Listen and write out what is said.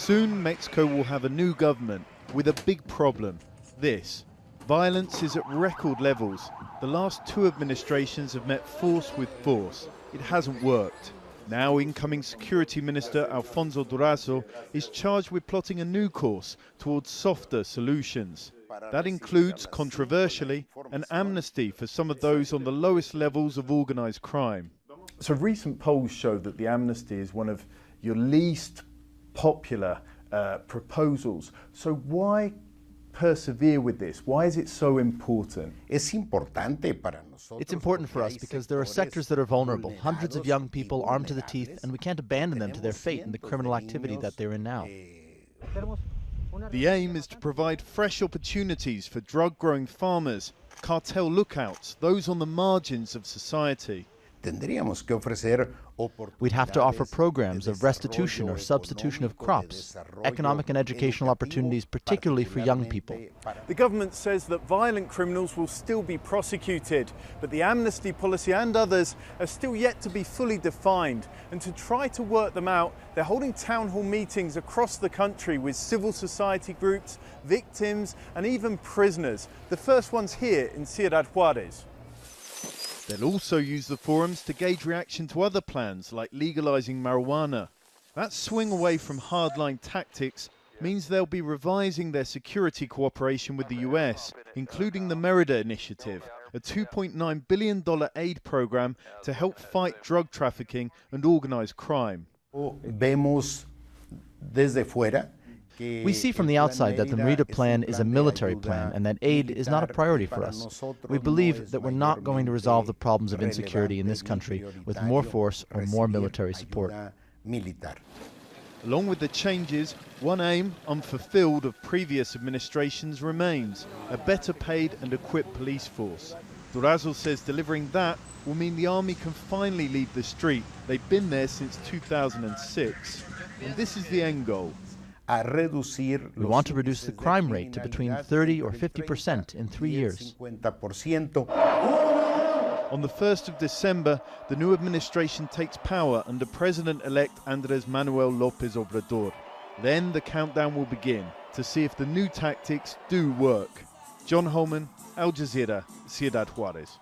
Soon Mexico will have a new government with a big problem. This. Violence is at record levels. The last two administrations have met force with force. It hasn't worked. Now incoming Security Minister Alfonso Durazo is charged with plotting a new course towards softer solutions. That includes, controversially, an amnesty for some of those on the lowest levels of organised crime. So recent polls show that the amnesty is one of your least popular proposals. So why persevere with this? Why is it so important? It's important for us because there are sectors that are vulnerable, hundreds of young people armed to the teeth, and we can't abandon them to their fate in the criminal activity that they're in now. The aim is to provide fresh opportunities for drug-growing farmers, cartel lookouts, those on the margins of society. We'd have to offer programs of restitution or substitution of crops, economic and educational opportunities, particularly for young people. The government says that violent criminals will still be prosecuted, but the amnesty policy and others are still yet to be fully defined. And to try to work them out, they're holding town hall meetings across the country with civil society groups, victims, and even prisoners. The first one's here in Ciudad Juarez. They'll also use the forums to gauge reaction to other plans like legalizing marijuana. That swing away from hardline tactics means they'll be revising their security cooperation with the US, including the Merida Initiative, a $2.9 billion aid program to help fight drug trafficking and organized crime. We see from the outside that the Merida plan is a military plan and that aid is not a priority for us. We believe that we're not going to resolve the problems of insecurity in this country with more force or more military support. Along with the changes, one aim, unfulfilled, of previous administrations remains: a better paid and equipped police force. Durazo says delivering that will mean the army can finally leave the street. They've been there since 2006. And this is the end goal. We want to reduce the crime rate to between 30 or 50% in 3 years. On the 1st of December, the new administration takes power under President-elect Andrés Manuel López Obrador. Then the countdown will begin to see if the new tactics do work. John Holman, Al Jazeera, Ciudad Juarez.